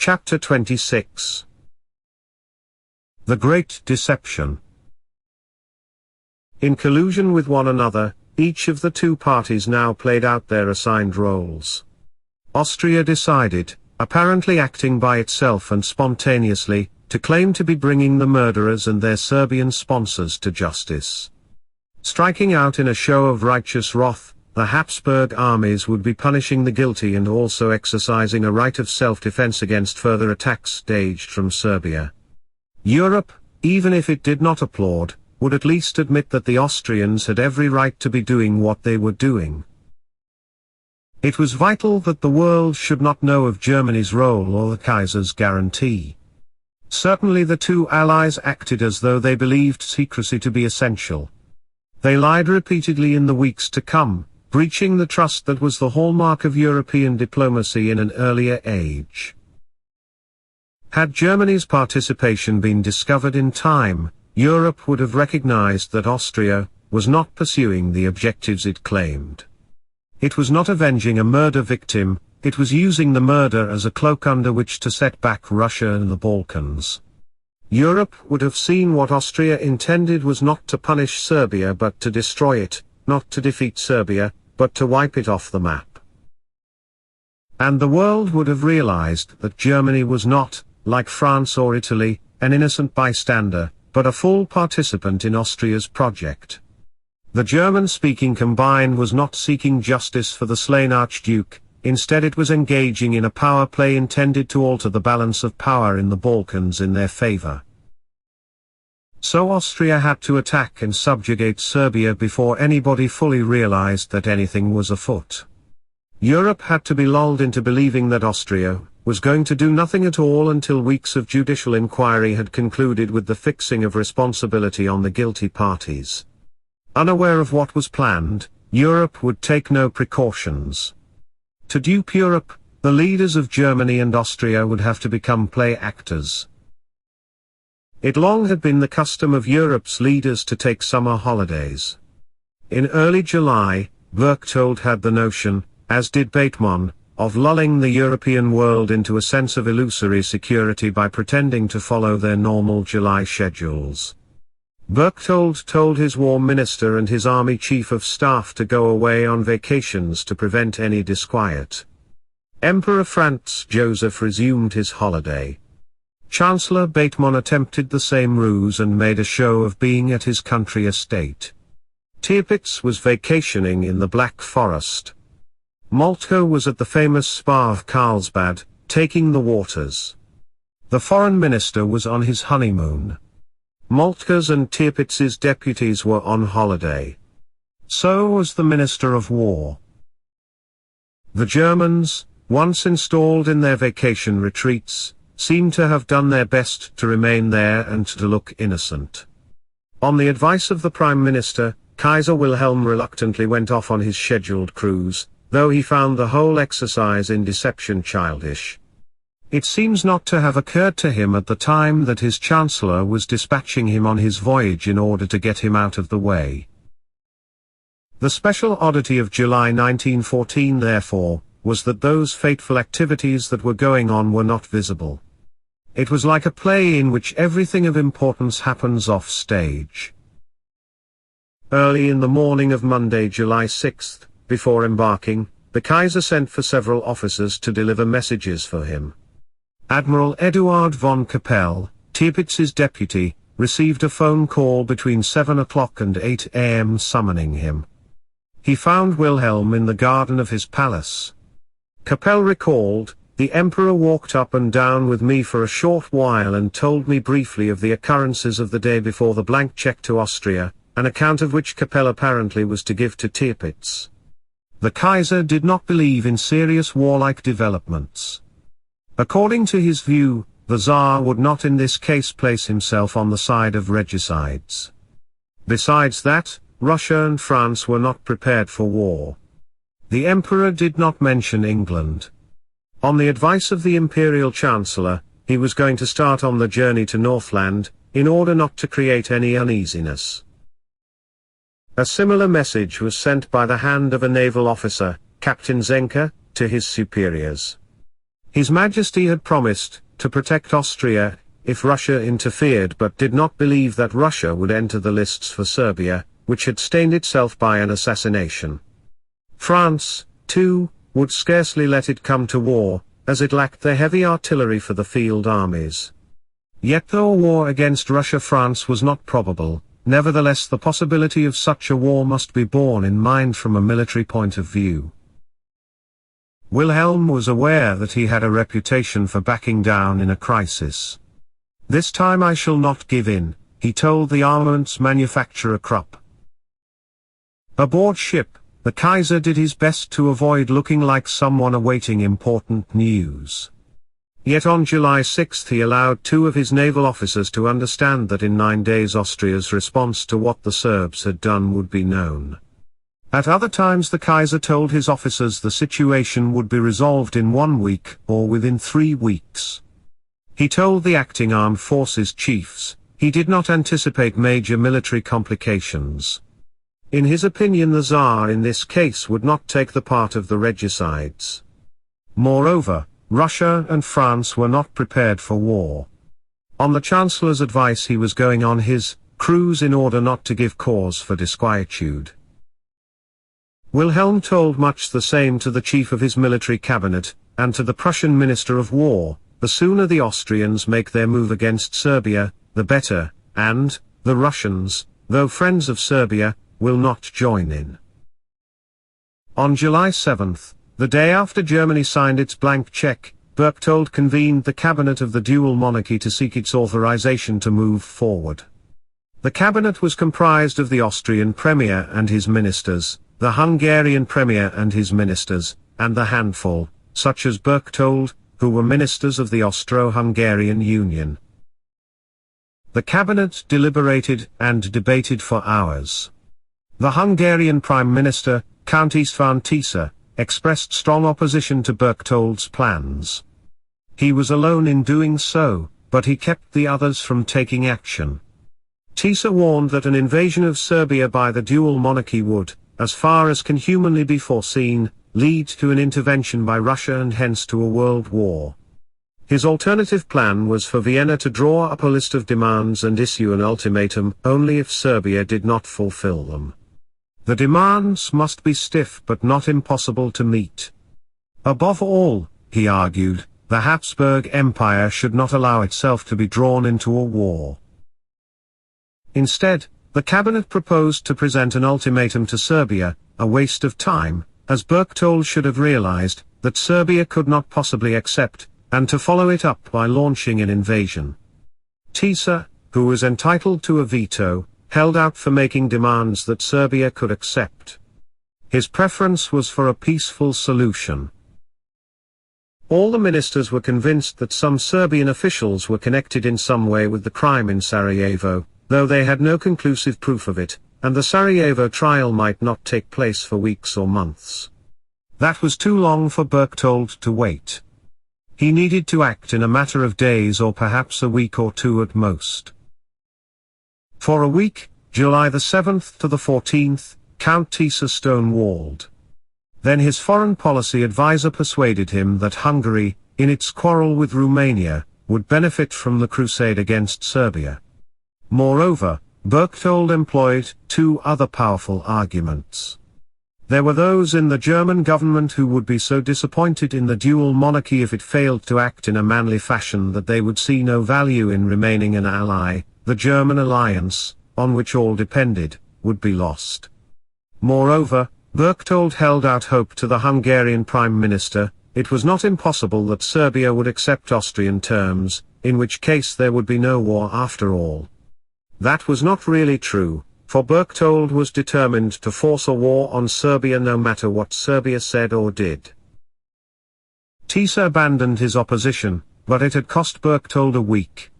Chapter 26. The Great Deception. In collusion with one another, each of the two parties now played out their assigned roles. Austria decided, apparently acting by itself and spontaneously, to claim to be bringing the murderers and their Serbian sponsors to justice. Striking out in a show of righteous wrath, the Habsburg armies would be punishing the guilty and also exercising a right of self-defense against further attacks staged from Serbia. Europe, even if it did not applaud, would at least admit that the Austrians had every right to be doing what they were doing. It was vital that the world should not know of Germany's role or the Kaiser's guarantee. Certainly the two allies acted as though they believed secrecy to be essential. They lied repeatedly in the weeks to come, breaching the trust that was the hallmark of European diplomacy in an earlier age. Had Germany's participation been discovered in time, Europe would have recognized that Austria was not pursuing the objectives it claimed. It was not avenging a murder victim, it was using the murder as a cloak under which to set back Russia and the Balkans. Europe would have seen what Austria intended was not to punish Serbia but to destroy it, not to defeat Serbia, but to wipe it off the map. And the world would have realized that Germany was not, like France or Italy, an innocent bystander, but a full participant in Austria's project. The German-speaking combine was not seeking justice for the slain Archduke, instead it was engaging in a power play intended to alter the balance of power in the Balkans in their favor. So Austria had to attack and subjugate Serbia before anybody fully realized that anything was afoot. Europe had to be lulled into believing that Austria was going to do nothing at all until weeks of judicial inquiry had concluded with the fixing of responsibility on the guilty parties. Unaware of what was planned, Europe would take no precautions. To dupe Europe, the leaders of Germany and Austria would have to become play actors. It long had been the custom of Europe's leaders to take summer holidays. In early July, Berchtold had the notion, as did Bateman, of lulling the European world into a sense of illusory security by pretending to follow their normal July schedules. Berchtold told his war minister and his army chief of staff to go away on vacations to prevent any disquiet. Emperor Franz Joseph resumed his holiday. Chancellor Bateman attempted the same ruse and made a show of being at his country estate. Tirpitz was vacationing in the Black Forest. Moltke was at the famous spa of Carlsbad, taking the waters. The foreign minister was on his honeymoon. Moltke's and Tirpitz's deputies were on holiday. So was the Minister of War. The Germans, once installed in their vacation retreats, seemed to have done their best to remain there and to look innocent. On the advice of the Prime Minister, Kaiser Wilhelm reluctantly went off on his scheduled cruise, though he found the whole exercise in deception childish. It seems not to have occurred to him at the time that his Chancellor was dispatching him on his voyage in order to get him out of the way. The special oddity of July 1914 therefore, was that those fateful activities that were going on were not visible. It was like a play in which everything of importance happens off stage. Early in the morning of Monday, July 6, before embarking, the Kaiser sent for several officers to deliver messages for him. Admiral Eduard von Kappel, Tirpitz's deputy, received a phone call between 7 o'clock and 8 a.m. summoning him. He found Wilhelm in the garden of his palace. Kappel recalled, "The Emperor walked up and down with me for a short while and told me briefly of the occurrences of the day before the blank check to Austria, an account of which Kappel apparently was to give to Tirpitz." The Kaiser did not believe in serious warlike developments. According to his view, the Tsar would not in this case place himself on the side of regicides. Besides that, Russia and France were not prepared for war. The Emperor did not mention England. On the advice of the Imperial Chancellor, he was going to start on the journey to Northland, in order not to create any uneasiness. A similar message was sent by the hand of a naval officer, Captain Zenker, to his superiors. His Majesty had promised to protect Austria if Russia interfered, but did not believe that Russia would enter the lists for Serbia, which had stained itself by an assassination. France, too, would scarcely let it come to war, as it lacked the heavy artillery for the field armies. Yet though a war against Russia France was not probable, nevertheless the possibility of such a war must be borne in mind from a military point of view. Wilhelm was aware that he had a reputation for backing down in a crisis. "This time I shall not give in," he told the armaments manufacturer Krupp. Aboard ship, the Kaiser did his best to avoid looking like someone awaiting important news. Yet on July 6 he allowed 2 of his naval officers to understand that in 9 days Austria's response to what the Serbs had done would be known. At other times the Kaiser told his officers the situation would be resolved in 1 week or within 3 weeks. He told the acting armed forces chiefs, he did not anticipate major military complications. In his opinion the Tsar in this case would not take the part of the regicides. Moreover, Russia and France were not prepared for war. On the Chancellor's advice he was going on his cruise in order not to give cause for disquietude. Wilhelm told much the same to the chief of his military cabinet, and to the Prussian Minister of War: the sooner the Austrians make their move against Serbia, the better, and the Russians, though friends of Serbia, will not join in. On July 7, the day after Germany signed its blank check, Berchtold convened the cabinet of the dual monarchy to seek its authorization to move forward. The cabinet was comprised of the Austrian Premier and his ministers, the Hungarian Premier and his ministers, and the handful, such as Berchtold, who were ministers of the Austro-Hungarian Union. The cabinet deliberated and debated for hours. The Hungarian Prime Minister, Count István Tisza, expressed strong opposition to Berchtold's plans. He was alone in doing so, but he kept the others from taking action. Tisza warned that an invasion of Serbia by the dual monarchy would, as far as can humanly be foreseen, lead to an intervention by Russia and hence to a world war. His alternative plan was for Vienna to draw up a list of demands and issue an ultimatum only if Serbia did not fulfill them. The demands must be stiff but not impossible to meet. Above all, he argued, the Habsburg Empire should not allow itself to be drawn into a war. Instead, the cabinet proposed to present an ultimatum to Serbia, a waste of time, as Berchtold should have realized, that Serbia could not possibly accept, and to follow it up by launching an invasion. Tisza, who was entitled to a veto, held out for making demands that Serbia could accept. His preference was for a peaceful solution. All the ministers were convinced that some Serbian officials were connected in some way with the crime in Sarajevo, though they had no conclusive proof of it, and the Sarajevo trial might not take place for weeks or months. That was too long for Berchtold to wait. He needed to act in a matter of days or perhaps a week or 2 at most. For a week, July the 7th to the 14th, Count Tisza stonewalled. Then his foreign policy advisor persuaded him that Hungary, in its quarrel with Romania, would benefit from the crusade against Serbia. Moreover, Berchtold employed 2 other powerful arguments. There were those in the German government who would be so disappointed in the dual monarchy if it failed to act in a manly fashion that they would see no value in remaining an ally. The German alliance, on which all depended, would be lost. Moreover, Berchtold held out hope to the Hungarian Prime Minister: it was not impossible that Serbia would accept Austrian terms, in which case there would be no war after all. That was not really true, for Berchtold was determined to force a war on Serbia no matter what Serbia said or did. Tisza abandoned his opposition, but it had cost Berchtold a week.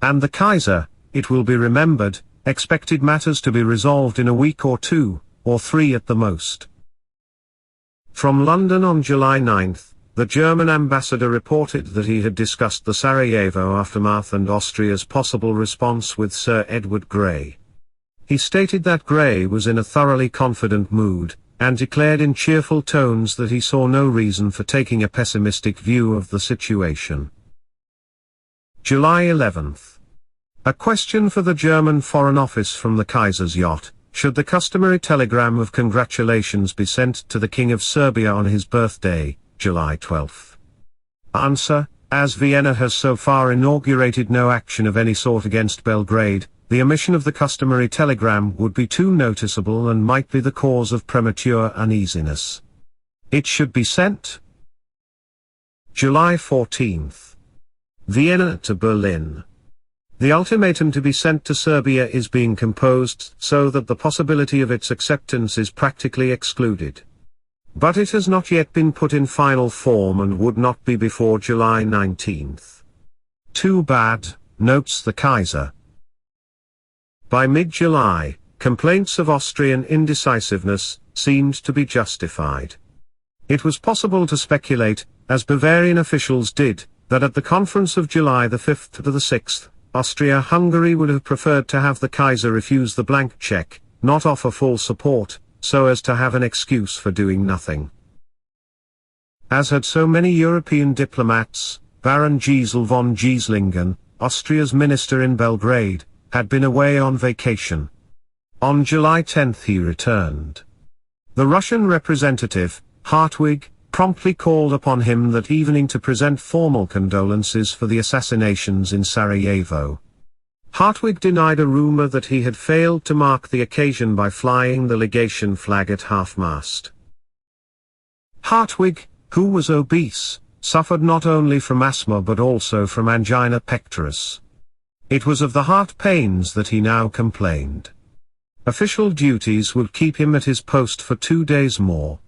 And the Kaiser, it will be remembered, expected matters to be resolved in a week or 2, or 3 at the most. From London on July 9, the German ambassador reported that he had discussed the Sarajevo aftermath and Austria's possible response with Sir Edward Grey. He stated that Grey was in a thoroughly confident mood, and declared in cheerful tones that he saw no reason for taking a pessimistic view of the situation. July 11th. A question for the German Foreign Office from the Kaiser's yacht: should the customary telegram of congratulations be sent to the King of Serbia on his birthday, July 12th? Answer: as Vienna has so far inaugurated no action of any sort against Belgrade, the omission of the customary telegram would be too noticeable and might be the cause of premature uneasiness. It should be sent. July 14th. Vienna to Berlin. The ultimatum to be sent to Serbia is being composed so that the possibility of its acceptance is practically excluded. But it has not yet been put in final form and would not be before July 19th. Too bad, notes the Kaiser. By mid-July, complaints of Austrian indecisiveness seemed to be justified. It was possible to speculate, as Bavarian officials did, that at the conference of July the 5th to the 6th, Austria-Hungary would have preferred to have the Kaiser refuse the blank check, not offer full support, so as to have an excuse for doing nothing. As had so many European diplomats, Baron Giesel von Gieslingen, Austria's minister in Belgrade, had been away on vacation. On July 10th he returned. The Russian representative, Hartwig, promptly called upon him that evening to present formal condolences for the assassinations in Sarajevo. Hartwig denied a rumor that he had failed to mark the occasion by flying the legation flag at half-mast. Hartwig, who was obese, suffered not only from asthma but also from angina pectoris. It was of the heart pains that he now complained. Official duties would keep him at his post for 2 days more.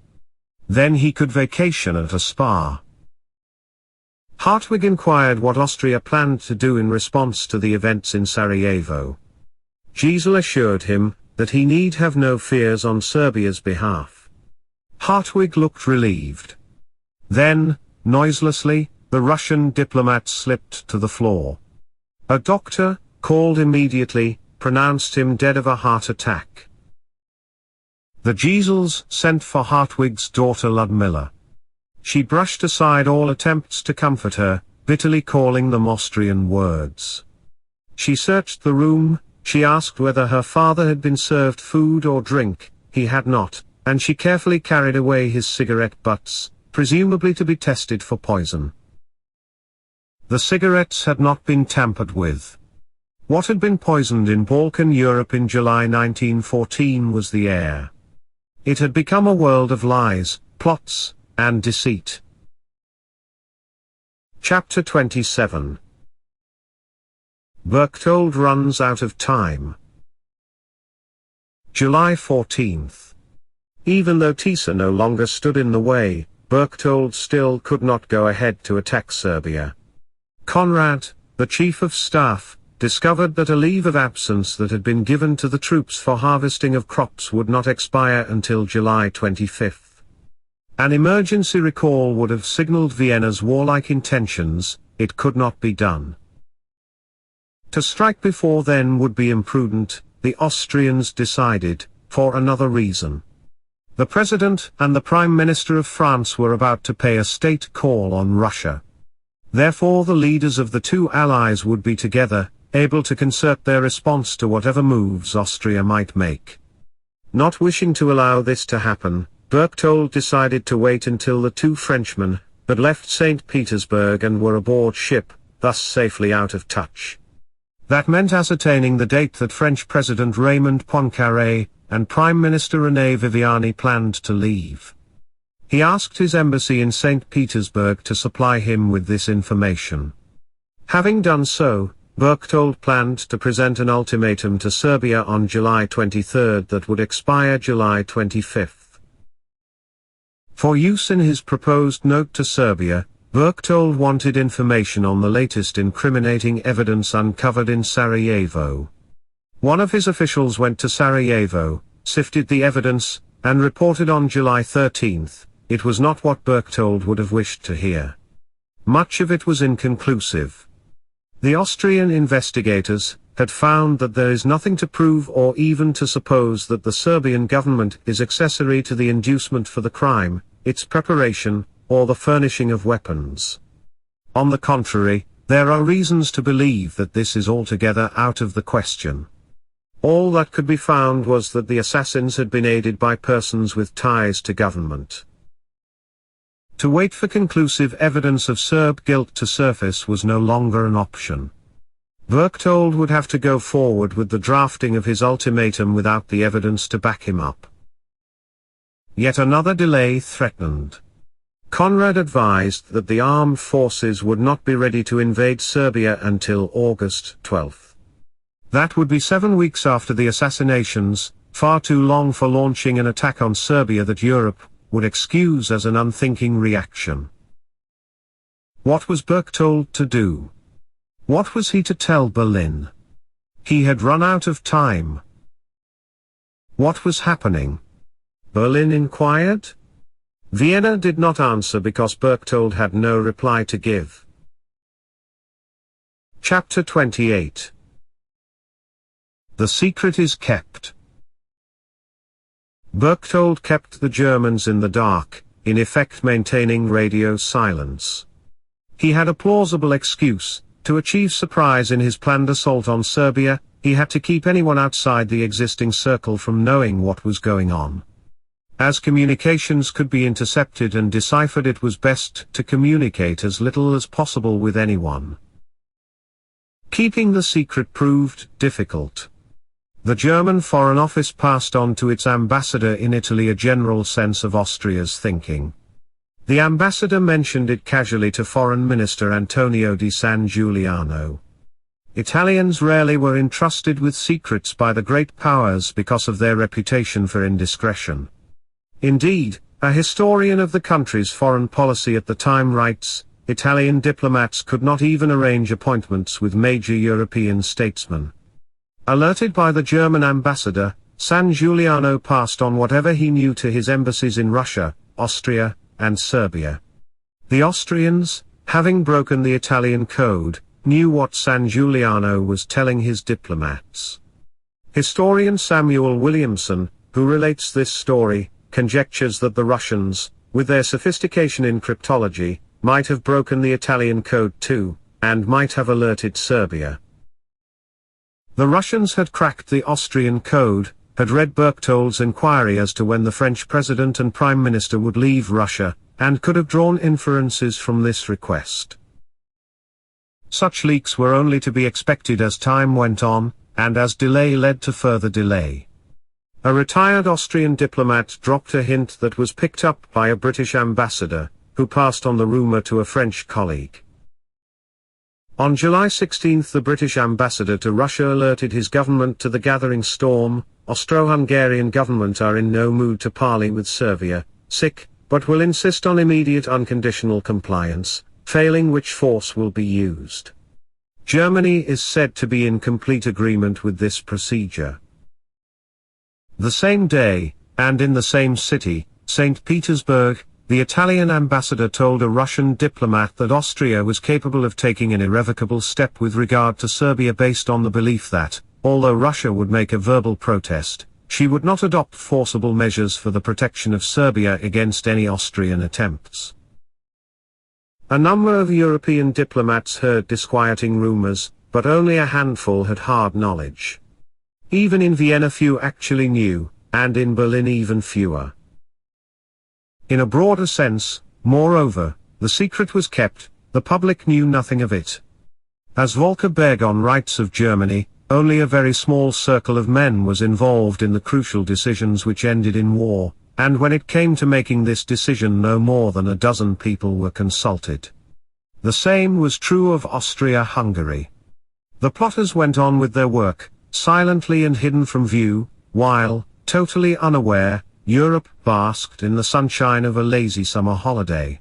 Then he could vacation at a spa. Hartwig inquired what Austria planned to do in response to the events in Sarajevo. Giesel assured him that he need have no fears on Serbia's behalf. Hartwig looked relieved. Then, noiselessly, the Russian diplomat slipped to the floor. A doctor, called immediately, pronounced him dead of a heart attack. The Giesels sent for Hartwig's daughter Ludmilla. She brushed aside all attempts to comfort her, bitterly calling them Austrian words. She searched the room, she asked whether her father had been served food or drink. He had not, and she carefully carried away his cigarette butts, presumably to be tested for poison. The cigarettes had not been tampered with. What had been poisoned in Balkan Europe in July 1914 was the air. It had become a world of lies, plots, and deceit. Chapter 27. Berchtold runs out of time. July 14th. Even though Tisa no longer stood in the way, Berchtold still could not go ahead to attack Serbia. Conrad, the chief of staff, discovered that a leave of absence that had been given to the troops for harvesting of crops would not expire until July 25th. An emergency recall would have signaled Vienna's warlike intentions. It could not be done. To strike before then would be imprudent, the Austrians decided, for another reason. The President and the Prime Minister of France were about to pay a state call on Russia. Therefore the leaders of the two allies would be together, able to concert their response to whatever moves Austria might make. Not wishing to allow this to happen, Berchtold decided to wait until the two Frenchmen had left St. Petersburg and were aboard ship, thus safely out of touch. That meant ascertaining the date that French President Raymond Poincaré and Prime Minister René Viviani planned to leave. He asked his embassy in St. Petersburg to supply him with this information. Having done so, Berchtold planned to present an ultimatum to Serbia on July 23 that would expire July 25. For use in his proposed note to Serbia, Berchtold wanted information on the latest incriminating evidence uncovered in Sarajevo. One of his officials went to Sarajevo, sifted the evidence, and reported on July 13. It was not what Berchtold would have wished to hear. Much of it was inconclusive. The Austrian investigators had found that there is nothing to prove or even to suppose that the Serbian government is accessory to the inducement for the crime, its preparation, or the furnishing of weapons. On the contrary, there are reasons to believe that this is altogether out of the question. All that could be found was that the assassins had been aided by persons with ties to government. To wait for conclusive evidence of Serb guilt to surface was no longer an option. Berchtold would have to go forward with the drafting of his ultimatum without the evidence to back him up. Yet another delay threatened. Conrad advised that the armed forces would not be ready to invade Serbia until August 12. That would be 7 weeks after the assassinations, far too long for launching an attack on Serbia that Europe would excuse as an unthinking reaction. What was Berchtold to do? What was he to tell Berlin? He had run out of time. What was happening? Berlin inquired. Vienna did not answer because Berchtold had no reply to give. Chapter 28. The secret is kept. Berchtold kept the Germans in the dark, in effect maintaining radio silence. He had a plausible excuse. To achieve surprise in his planned assault on Serbia, he had to keep anyone outside the existing circle from knowing what was going on. As communications could be intercepted and deciphered, it was best to communicate as little as possible with anyone. Keeping the secret proved difficult. The German Foreign Office passed on to its ambassador in Italy a general sense of Austria's thinking. The ambassador mentioned it casually to Foreign Minister Antonio di San Giuliano. Italians rarely were entrusted with secrets by the great powers because of their reputation for indiscretion. Indeed, a historian of the country's foreign policy at the time writes, Italian diplomats could not even arrange appointments with major European statesmen. Alerted by the German ambassador, San Giuliano passed on whatever he knew to his embassies in Russia, Austria, and Serbia. The Austrians, having broken the Italian code, knew what San Giuliano was telling his diplomats. Historian Samuel Williamson, who relates this story, conjectures that the Russians, with their sophistication in cryptology, might have broken the Italian code too, and might have alerted Serbia. The Russians had cracked the Austrian code, had read Berchtold's inquiry as to when the French president and prime minister would leave Russia, and could have drawn inferences from this request. Such leaks were only to be expected as time went on, and as delay led to further delay. A retired Austrian diplomat dropped a hint that was picked up by a British ambassador, who passed on the rumor to a French colleague. On July 16 the British ambassador to Russia alerted his government to the gathering storm. Austro-Hungarian government are in no mood to parley with Serbia, but will insist on immediate unconditional compliance, failing which force will be used. Germany is said to be in complete agreement with this procedure. The same day, and in the same city, St. Petersburg, the Italian ambassador told a Russian diplomat that Austria was capable of taking an irrevocable step with regard to Serbia based on the belief that, although Russia would make a verbal protest, she would not adopt forcible measures for the protection of Serbia against any Austrian attempts. A number of European diplomats heard disquieting rumors, but only a handful had hard knowledge. Even in Vienna few actually knew, and in Berlin even fewer. In a broader sense, moreover, the secret was kept, the public knew nothing of it. As Volker Bergon writes of Germany, only a very small circle of men was involved in the crucial decisions which ended in war, and when it came to making this decision no more than a dozen people were consulted. The same was true of Austria-Hungary. The plotters went on with their work, silently and hidden from view, while, totally unaware, Europe basked in the sunshine of a lazy summer holiday.